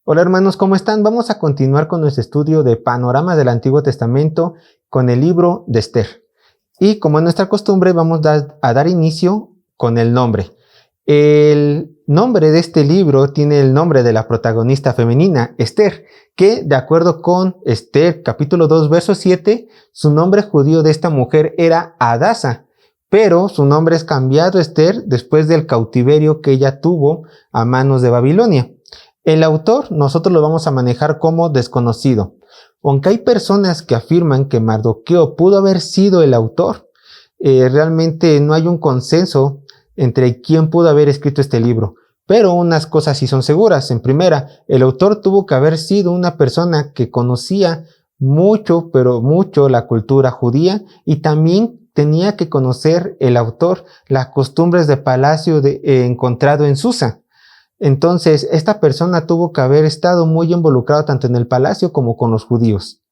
Hola hermanos, ¿cómo están? Vamos a continuar con nuestro estudio de Panorama del Antiguo Testamento con el libro de Esther. Y como es nuestra costumbre, vamos a dar inicio con el nombre. El nombre de este libro tiene el nombre de la protagonista femenina, Esther, que de acuerdo con Esther capítulo 2 verso 7, su nombre judío de esta mujer era Hadasa, pero su nombre es cambiado a Esther después del cautiverio que ella tuvo a manos de Babilonia. El autor nosotros lo vamos a manejar como desconocido. Aunque hay personas que afirman que Mardoqueo pudo haber sido el autor, realmente no hay un consenso entre quién pudo haber escrito este libro. Pero unas cosas sí son seguras. En primera, el autor tuvo que haber sido una persona que conocía mucho, pero mucho la cultura judía, y también tenía que conocer el autor las costumbres de palacio encontrado en Susa. Entonces, esta persona tuvo que haber estado muy involucrado tanto en el palacio como con los judíos.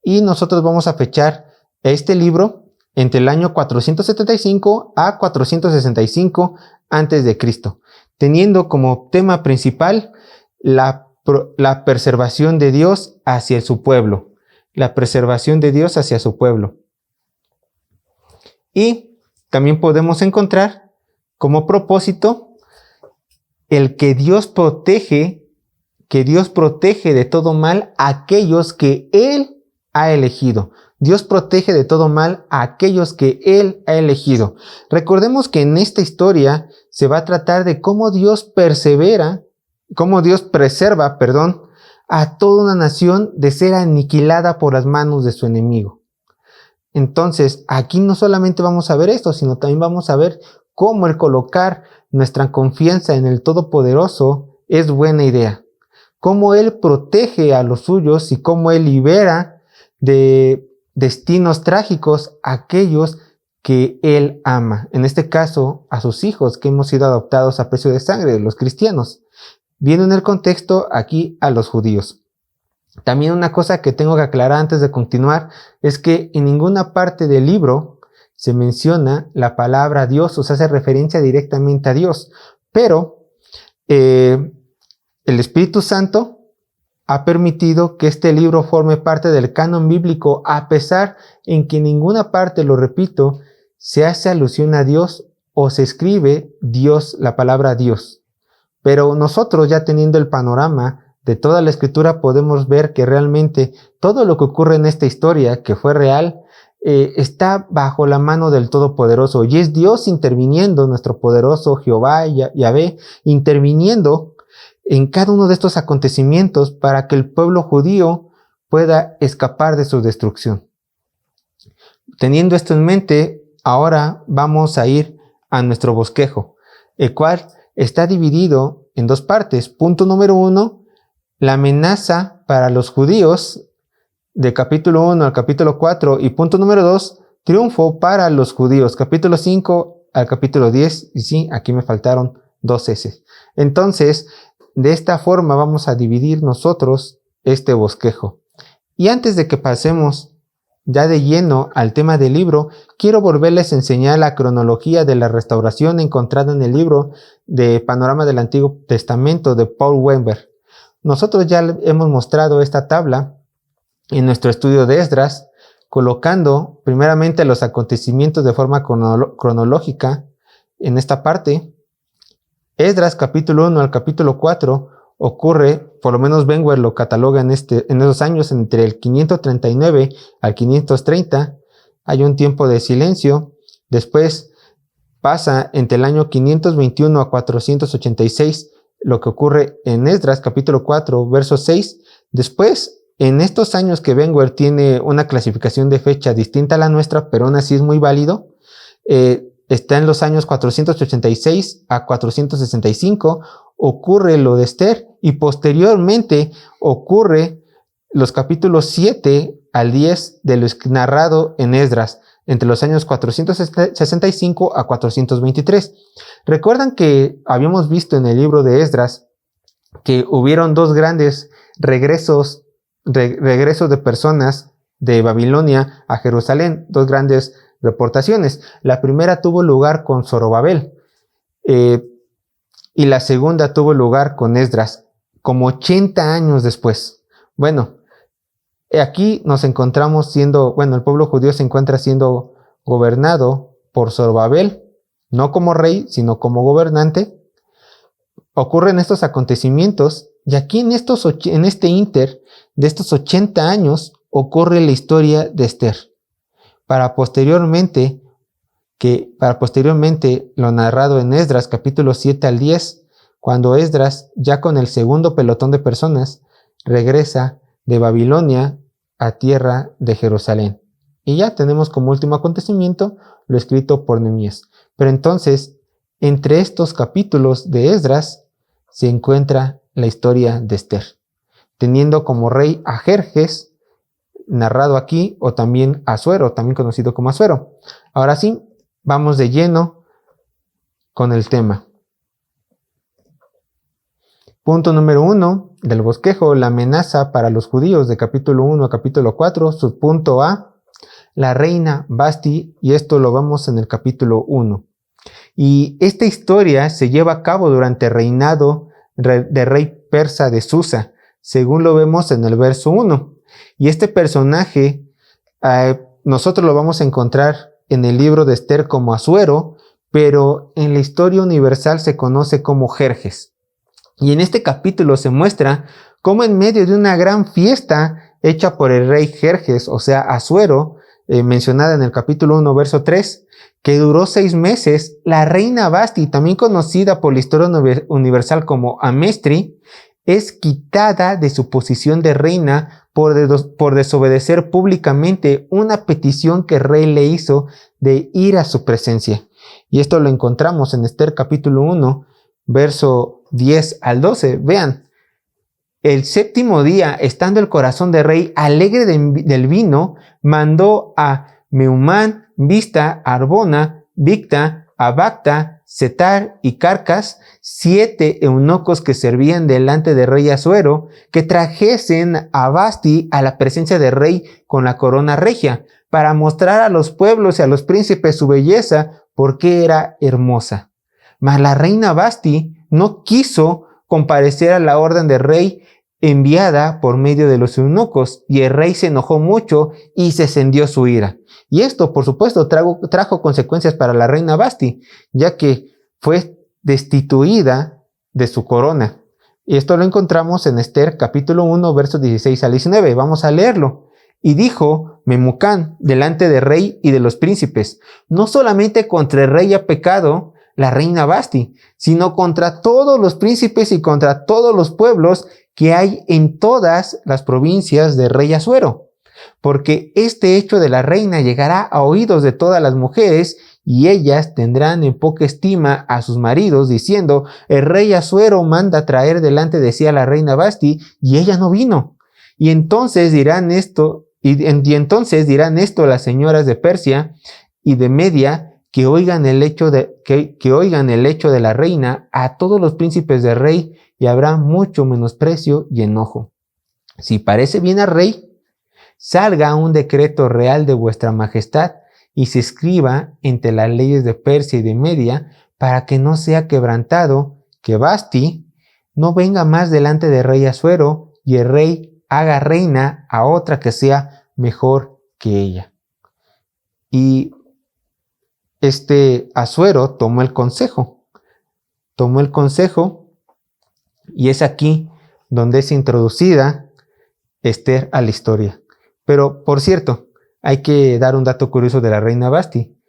Y nosotros vamos a fechar este libro entre el año 475 a 465 a.C., teniendo como tema principal la preservación de Dios hacia su pueblo. La preservación de Dios hacia su pueblo. Y también podemos encontrar como propósito el que Dios protege de todo mal a aquellos que Él ha elegido. Dios protege de todo mal a aquellos que Él ha elegido. Recordemos que en esta historia se va a tratar de cómo Dios preserva, a toda una nación de ser aniquilada por las manos de su enemigo. Entonces, aquí no solamente vamos a ver esto, sino también vamos a ver cómo el colocar nuestra confianza en el Todopoderoso es buena idea. Cómo Él protege a los suyos y cómo Él libera de destinos trágicos a aquellos que Él ama. En este caso, a sus hijos que hemos sido adoptados a precio de sangre, los cristianos. Viendo en el contexto aquí a los judíos. También una cosa que tengo que aclarar antes de continuar es que en ninguna parte del libro se menciona la palabra Dios, o se hace referencia directamente a Dios, pero el Espíritu Santo ha permitido que este libro forme parte del canon bíblico, a pesar en que en ninguna parte, lo repito, se hace alusión a Dios o se escribe Dios, la palabra Dios. Pero nosotros, ya teniendo el panorama de toda la escritura, podemos ver que realmente todo lo que ocurre en esta historia, que fue real, está bajo la mano del Todopoderoso, y es Dios interviniendo, nuestro poderoso Jehová y Yahvé, interviniendo en cada uno de estos acontecimientos para que el pueblo judío pueda escapar de su destrucción. Teniendo esto en mente, ahora vamos a ir a nuestro bosquejo, el cual está dividido en dos partes. Punto número 1, la amenaza para los judíos, de capítulo 1 al capítulo 4, y punto número 2, triunfo para los judíos, capítulo 5 al capítulo 10, y sí, aquí me faltaron 2 S. Entonces, de esta forma vamos a dividir nosotros este bosquejo. Y antes de que pasemos ya de lleno al tema del libro, quiero volverles a enseñar la cronología de la restauración encontrada en el libro de Panorama del Antiguo Testamento de Paul Weinberg. Nosotros ya hemos mostrado esta tabla en nuestro estudio de Esdras, colocando primeramente los acontecimientos de forma cronológica en esta parte. Esdras capítulo 1 al capítulo 4 ocurre, por lo menos Weinberg lo cataloga en esos años, entre el 539 al 530, hay un tiempo de silencio. Después pasa entre el año 521 a 486 lo que ocurre en Esdras capítulo 4 verso 6. Después, en estos años que Weinberg tiene una clasificación de fecha distinta a la nuestra, pero aún así es muy válido, está en los años 486 a 465, ocurre lo de Esther, y posteriormente ocurre los capítulos 7 al 10 de lo narrado en Esdras, entre los años 465 a 423. Recuerdan que habíamos visto en el libro de Esdras que hubieron dos grandes regresos de personas de Babilonia a Jerusalén, dos grandes reportaciones. La primera tuvo lugar con Zorobabel y la segunda tuvo lugar con Esdras. como 80 años después. Bueno, aquí nos encontramos el pueblo judío se encuentra siendo gobernado por Zorobabel, no como rey, sino como gobernante. Ocurren estos acontecimientos y aquí en este inter de estos 80 años ocurre la historia de Esther. Para posteriormente lo narrado en Esdras capítulo 7 al 10, cuando Esdras, ya con el segundo pelotón de personas, regresa de Babilonia a tierra de Jerusalén. Y ya tenemos como último acontecimiento lo escrito por Nehemías. Pero entonces, entre estos capítulos de Esdras, se encuentra la historia de Esther, teniendo como rey a Jerjes, narrado aquí, o también Asuero, también conocido como Asuero. Ahora sí, vamos de lleno con el tema. Punto número 1 del bosquejo, la amenaza para los judíos, de capítulo 1 a capítulo 4, subpunto A, la reina Vasti, y esto lo vamos en el capítulo 1. Y esta historia se lleva a cabo durante el reinado de rey persa de Susa, según lo vemos en el verso 1. Y este personaje, nosotros lo vamos a encontrar en el libro de Esther como Asuero, pero en la historia universal se conoce como Jerjes. Y en este capítulo se muestra cómo en medio de una gran fiesta hecha por el rey Jerjes, o sea, Asuero, mencionada en el capítulo 1, verso 3, que duró 6 meses, la reina Vasti, también conocida por la historia universal como Amestri, es quitada de su posición de reina por desobedecer públicamente una petición que el rey le hizo de ir a su presencia. Y esto lo encontramos en Esther capítulo 1, verso 10 al 12. Vean, el séptimo día, estando el corazón del rey alegre del vino, mandó a Meumán, Vista, Arbona, Victa, Abacta, Setar y Carcas, 7 eunucos que servían delante del rey Asuero, que trajesen a Vasti a la presencia del rey con la corona regia, para mostrar a los pueblos y a los príncipes su belleza, porque era hermosa. Mas la reina Vasti no quiso comparecer a la orden del rey enviada por medio de los eunucos, y el rey se enojó mucho y se encendió su ira. Y esto, por supuesto, trajo consecuencias para la reina Vasti, ya que fue destituida de su corona. Y esto lo encontramos en Esther capítulo 1, versos 16 al 19. Vamos a leerlo. Y dijo Memucán delante del rey y de los príncipes: no solamente contra el rey ha pecado la reina Vasti, sino contra todos los príncipes y contra todos los pueblos que hay en todas las provincias del rey Asuero. Porque este hecho de la reina llegará a oídos de todas las mujeres, y ellas tendrán en poca estima a sus maridos, diciendo: el rey Asuero manda traer delante de sí a la reina Vasti, y ella no vino. Y entonces dirán esto las señoras de Persia y de Media, que oigan el hecho de la reina a todos los príncipes del rey, y habrá mucho menosprecio y enojo. Si parece bien al rey, salga un decreto real de vuestra majestad y se escriba entre las leyes de Persia y de Media, para que no sea quebrantado, que Vasti no venga más delante del rey Asuero, y el rey haga reina a otra que sea mejor que ella. Y Asuero tomó el consejo, y es aquí donde es introducida Esther a la historia. Pero, por cierto, hay que dar un dato curioso de la reina Vasti.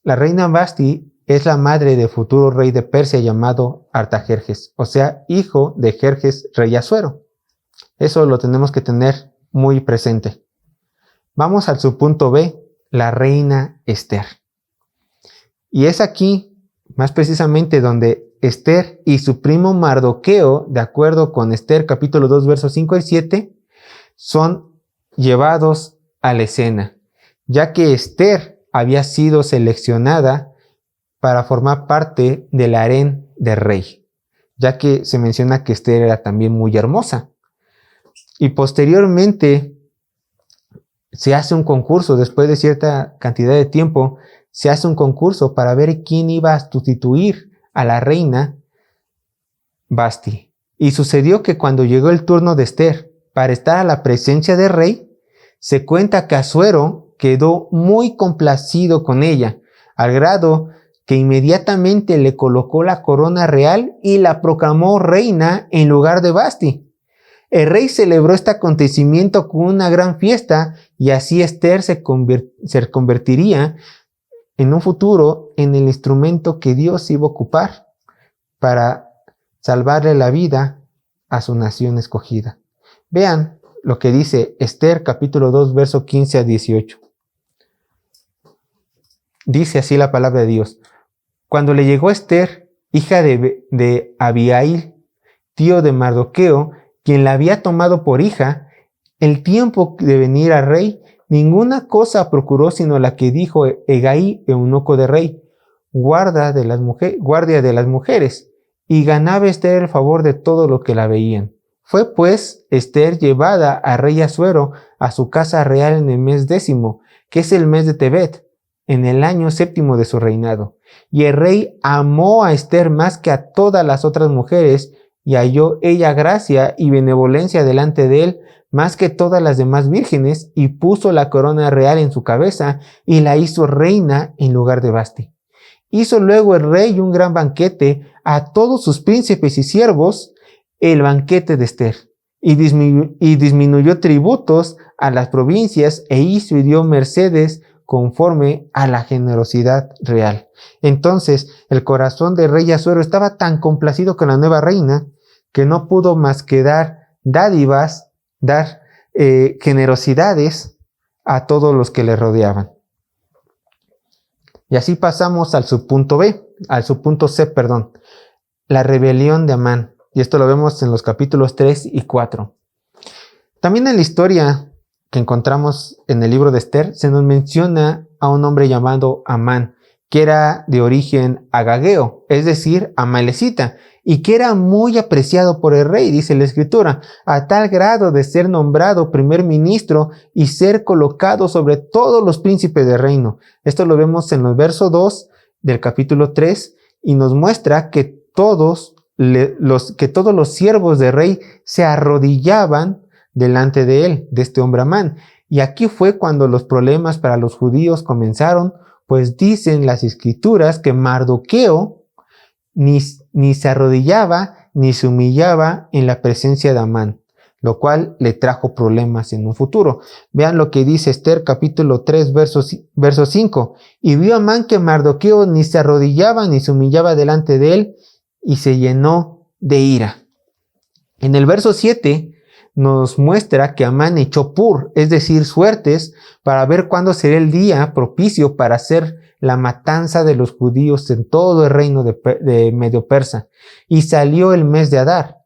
La reina Vasti es la madre del futuro rey de Persia llamado Artajerjes, o sea, hijo de Jerjes, rey Asuero. Eso lo tenemos que tener muy presente. Vamos al subpunto B, la reina Esther. Y es aquí, más precisamente, donde Esther y su primo Mardoqueo, de acuerdo con Esther capítulo 2, versos 5 y 7, son llevados a la escena, ya que Esther había sido seleccionada para formar parte del harén del rey, ya que se menciona que Esther era también muy hermosa. Y posteriormente se hace un concurso, después de cierta cantidad de tiempo, se hace un concurso para ver quién iba a sustituir a la reina Vasti. Y sucedió que cuando llegó el turno de Ester para estar a la presencia del rey, se cuenta que Asuero quedó muy complacido con ella, al grado que inmediatamente le colocó la corona real y la proclamó reina en lugar de Vasti. El rey celebró este acontecimiento con una gran fiesta y así Ester se convertiría en un futuro en el instrumento que Dios iba a ocupar para salvarle la vida a su nación escogida. Vean lo que dice Ester capítulo 2 verso 15 a 18. Dice así la palabra de Dios. Cuando le llegó Ester, hija de Abihail, tío de Mardoqueo, quien la había tomado por hija, el tiempo de venir al rey, ninguna cosa procuró sino la que dijo Hegai, eunuco de rey, guardia de las mujeres, y ganaba Ester el favor de todo lo que la veían. Fue pues Ester llevada a rey Asuero a su casa real en el mes 10, que es el mes de Tebet, en el año 7 de su reinado. Y el rey amó a Ester más que a todas las otras mujeres, y halló ella gracia y benevolencia delante de él más que todas las demás vírgenes, y puso la corona real en su cabeza, y la hizo reina en lugar de Vasti. Hizo luego el rey un gran banquete a todos sus príncipes y siervos, el banquete de Ester, y disminuyó tributos a las provincias, e hizo y dio mercedes conforme a la generosidad real. Entonces el corazón del rey Asuero estaba tan complacido con la nueva reina que no pudo más que dar dádivas, generosidades a todos los que le rodeaban. Y así pasamos al subpunto C, la rebelión de Amán. Y esto lo vemos en los capítulos 3 y 4. También en la historia que encontramos en el libro de Ester, se nos menciona a un hombre llamado Amán, que era de origen agageo, es decir, amalecita, y que era muy apreciado por el rey, dice la escritura, a tal grado de ser nombrado primer ministro y ser colocado sobre todos los príncipes del reino. Esto lo vemos en el verso 2 del capítulo 3 y nos muestra que todos los siervos del rey se arrodillaban delante de él, de este hombre Amán. Y aquí fue cuando los problemas para los judíos comenzaron, pues dicen las escrituras que Mardoqueo ni se arrodillaba ni se humillaba en la presencia de Amán, lo cual le trajo problemas en un futuro. Vean lo que dice Ester capítulo 3 verso 5. Y vio Amán que Mardoqueo ni se arrodillaba ni se humillaba delante de él, y se llenó de ira. En el verso 7 nos muestra que Amán echó pur, es decir, suertes, para ver cuándo sería el día propicio para hacer la matanza de los judíos en todo el reino de Medio Persa. Y salió el mes de Adar.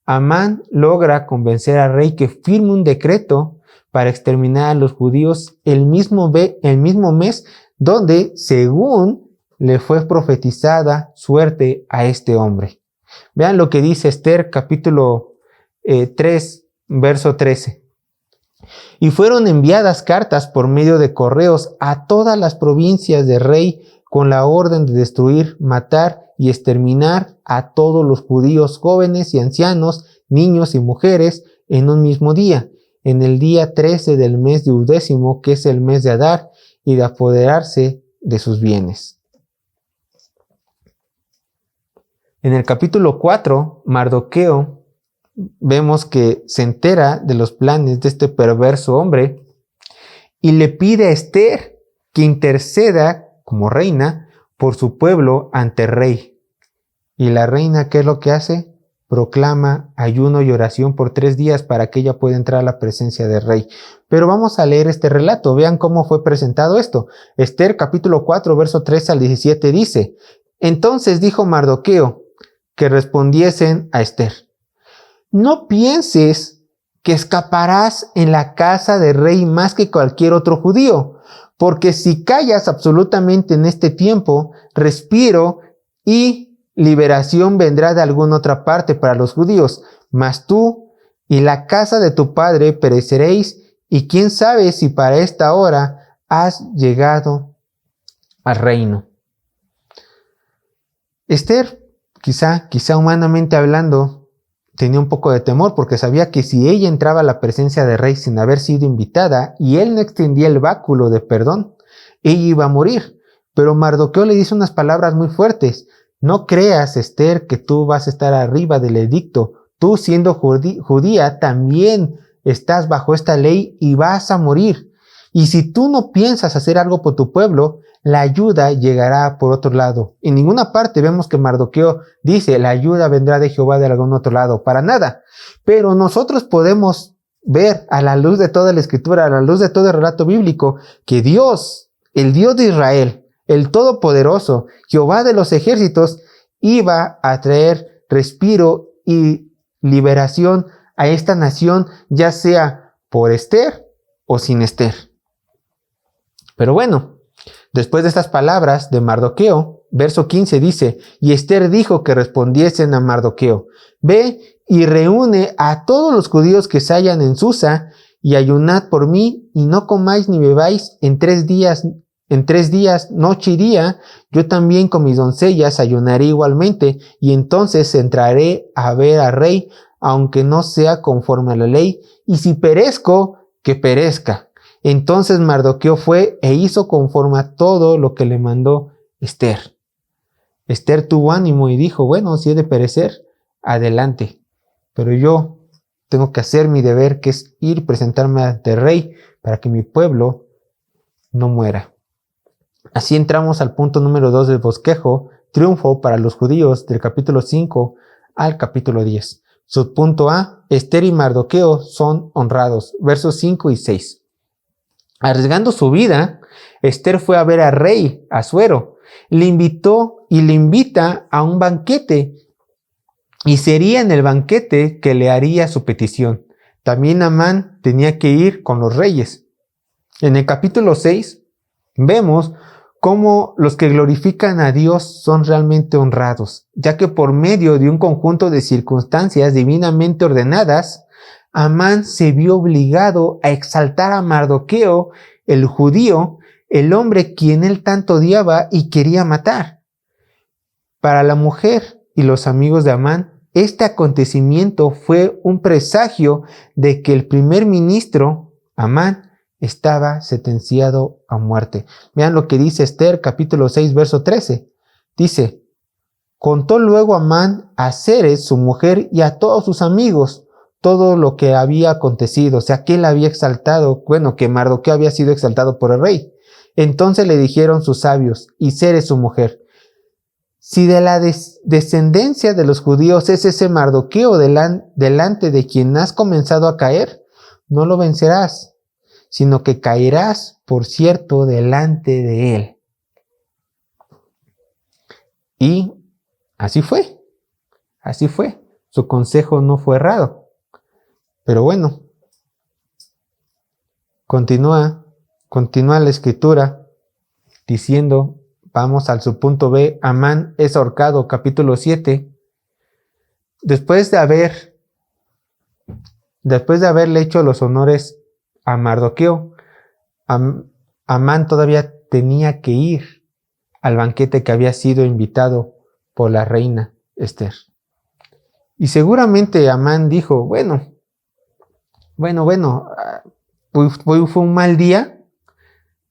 Amán logra convencer al rey que firme un decreto para exterminar a los judíos el mismo mes donde, según le fue profetizada suerte a este hombre. Vean lo que dice Ester capítulo 3, verso 13. Y fueron enviadas cartas por medio de correos a todas las provincias del rey con la orden de destruir, matar y exterminar a todos los judíos jóvenes y ancianos, niños y mujeres en un mismo día, en el día 13 del mes de 10, que es el mes de Adar, y de apoderarse de sus bienes. En el capítulo 4, Mardoqueo vemos que se entera de los planes de este perverso hombre y le pide a Ester que interceda como reina por su pueblo ante el rey. Y la reina, ¿qué es lo que hace? Proclama ayuno y oración por 3 días para que ella pueda entrar a la presencia del rey. Pero vamos a leer este relato, vean cómo fue presentado esto. Ester capítulo 4, verso 13 al 17 dice: Entonces dijo Mardoqueo que respondiesen a Ester: No pienses que escaparás en la casa del rey más que cualquier otro judío, porque si callas absolutamente en este tiempo, respiro y liberación vendrá de alguna otra parte para los judíos, mas tú y la casa de tu padre pereceréis, y quién sabe si para esta hora has llegado al reino. Ester, quizá humanamente hablando, tenía un poco de temor porque sabía que si ella entraba a la presencia del rey sin haber sido invitada y él no extendía el báculo de perdón, ella iba a morir. Pero Mardoqueo le dice unas palabras muy fuertes. No creas, Esther, que tú vas a estar arriba del edicto. Tú, siendo judía, también estás bajo esta ley y vas a morir. Y si tú no piensas hacer algo por tu pueblo, la ayuda llegará por otro lado. En ninguna parte vemos que Mardoqueo dice, la ayuda vendrá de Jehová de algún otro lado. Para nada. Pero nosotros podemos ver a la luz de toda la escritura, a la luz de todo el relato bíblico, que Dios, el Dios de Israel, el Todopoderoso, Jehová de los ejércitos, iba a traer respiro y liberación a esta nación, ya sea por Esther o sin Esther. Pero bueno, después de estas palabras de Mardoqueo, verso 15 dice, y Esther dijo que respondiesen a Mardoqueo, ve y reúne a todos los judíos que se hallan en Susa, y ayunad por mí, y no comáis ni bebáis en 3 días, noche y día. Yo también con mis doncellas ayunaré igualmente, y entonces entraré a ver al rey, aunque no sea conforme a la ley, y si perezco, que perezca. Entonces Mardoqueo fue e hizo conforme a todo lo que le mandó Esther. Esther tuvo ánimo y dijo, bueno, si he de perecer, adelante. Pero yo tengo que hacer mi deber, que es ir y presentarme ante el rey para que mi pueblo no muera. Así entramos al punto número 2 del bosquejo, triunfo para los judíos, del capítulo 5 al capítulo 10. Subpunto A, Esther y Mardoqueo son honrados, versos 5 y 6. Arriesgando su vida, Esther fue a ver al rey Asuero, le invitó y le invita a un banquete, y sería en el banquete que le haría su petición. También Amán tenía que ir con los reyes. En el capítulo 6 vemos cómo los que glorifican a Dios son realmente honrados, ya que por medio de un conjunto de circunstancias divinamente ordenadas, Amán se vio obligado a exaltar a Mardoqueo, el judío, el hombre quien él tanto odiaba y quería matar. Para la mujer y los amigos de Amán, este acontecimiento fue un presagio de que el primer ministro, Amán, estaba sentenciado a muerte. Vean lo que dice Esther, capítulo 6, verso 13. Dice, contó luego Amán a Zeres, su mujer, y a todos sus amigos, todo lo que había acontecido, o sea, que él había exaltado, bueno, que Mardoqueo había sido exaltado por el rey. Entonces le dijeron sus sabios, y Zeres su mujer, si de la descendencia de los judíos es ese Mardoqueo delante de quien has comenzado a caer, no lo vencerás, sino que caerás, por cierto, delante de él. Y así fue. Su consejo no fue errado. Pero bueno, continúa la escritura diciendo, vamos al subpunto B, Amán es ahorcado, capítulo 7. Después de haberle hecho los honores a Mardoqueo, Amán todavía tenía que ir al banquete que había sido invitado por la reina Esther. Y seguramente Amán dijo, bueno, fue un mal día,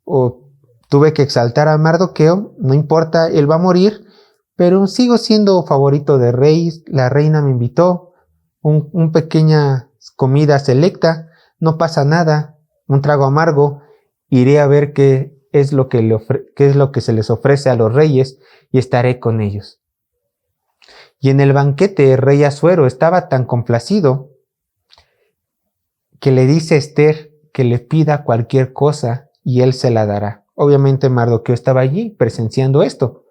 o tuve que exaltar a Mardoqueo, no importa, él va a morir, pero sigo siendo favorito de rey, la reina me invitó, una pequeña comida selecta, no pasa nada, un trago amargo, iré a ver qué es lo que se les ofrece a los reyes y estaré con ellos. Y en el banquete el rey Asuero estaba tan complacido que le dice a Esther que le pida cualquier cosa y él se la dará. Obviamente Mardoqueo estaba allí presenciando esto.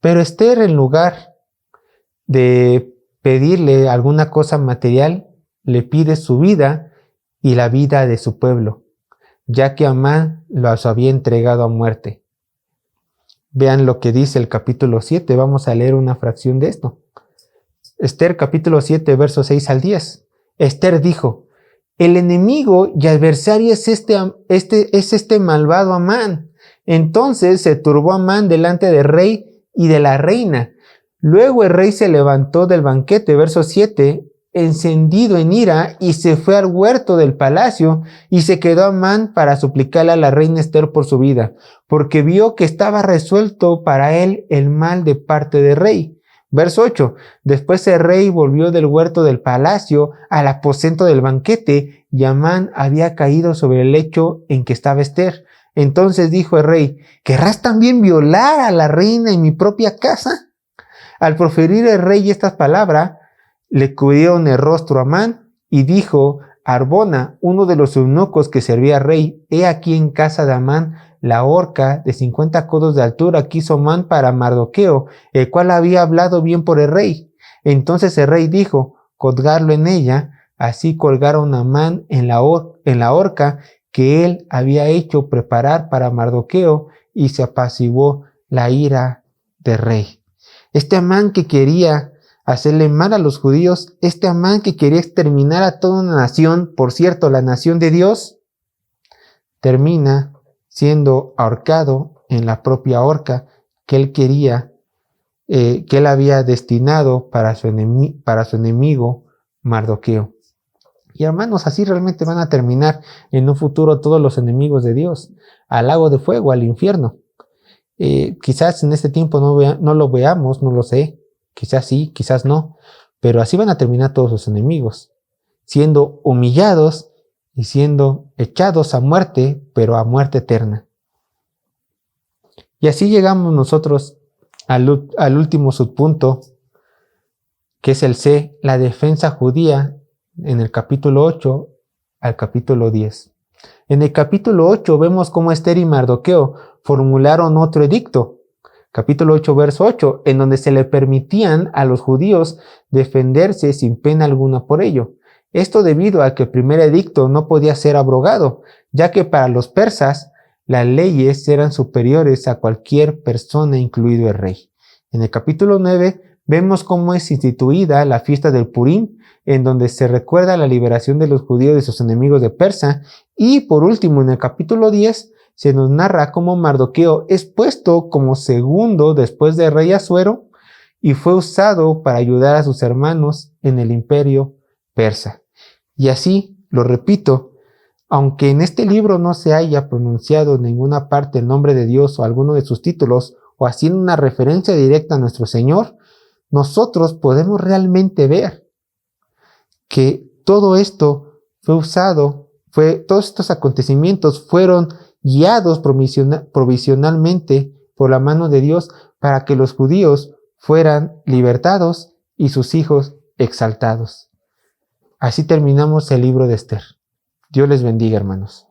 Pero Esther, en lugar de pedirle alguna cosa material, le pide su vida y la vida de su pueblo, ya que Amán los había entregado a muerte. Vean lo que dice el capítulo 7. Vamos a leer una fracción de esto. Esther, capítulo 7, versos 6 al 10. Esther dijo, el enemigo y adversario es este malvado Amán. Entonces se turbó Amán delante del rey y de la reina. Luego el rey se levantó del banquete, verso 7, encendido en ira, y se fue al huerto del palacio, y se quedó Amán para suplicarle a la reina Esther por su vida, porque vio que estaba resuelto para él el mal de parte del rey. Verso 8. Después el rey volvió del huerto del palacio al aposento del banquete, y Amán había caído sobre el lecho en que estaba Esther. Entonces dijo el rey: ¿querrás también violar a la reina en mi propia casa? Al proferir el rey estas palabras, le cubrieron el rostro a Amán, y dijo Arbona, uno de los eunucos que servía al rey: he aquí en casa de Amán la horca de 50 codos de altura que hizo Amán para Mardoqueo, el cual había hablado bien por el rey. Entonces el rey dijo: colgarlo en ella. Así colgaron a Amán en la horca que él había hecho preparar para Mardoqueo, y se apaciguó la ira del rey. Este Amán que quería hacerle mal a los judíos, este Amán que quería exterminar a toda una nación, por cierto, la nación de Dios, termina siendo ahorcado en la propia horca que él quería, que él había destinado para su enemigo Mardoqueo. Y hermanos, así realmente van a terminar en un futuro todos los enemigos de Dios, al lago de fuego, al infierno. Quizás en este tiempo no lo veamos, no lo sé, quizás sí, quizás no, pero así van a terminar todos sus enemigos, siendo humillados y siendo echados a muerte, pero a muerte eterna. Y así llegamos nosotros al último subpunto, que es el C, la defensa judía, en el capítulo 8 al capítulo 10. En el capítulo 8 vemos cómo Esther y Mardoqueo formularon otro edicto, capítulo 8, verso 8, en donde se le permitían a los judíos defenderse sin pena alguna por ello. Esto debido a que el primer edicto no podía ser abrogado, ya que para los persas las leyes eran superiores a cualquier persona, incluido el rey. En el capítulo 9 vemos cómo es instituida la fiesta del Purim, en donde se recuerda la liberación de los judíos de sus enemigos de Persa. Y por último, en el capítulo 10, se nos narra cómo Mardoqueo es puesto como segundo después del rey Asuero y fue usado para ayudar a sus hermanos en el imperio persa. Y así, lo repito, aunque en este libro no se haya pronunciado en ninguna parte el nombre de Dios o alguno de sus títulos, o haciendo una referencia directa a nuestro Señor, nosotros podemos realmente ver que todo esto fue usado, todos estos acontecimientos fueron guiados provisionalmente por la mano de Dios para que los judíos fueran libertados y sus hijos exaltados. Así terminamos el libro de Esther. Dios les bendiga, hermanos.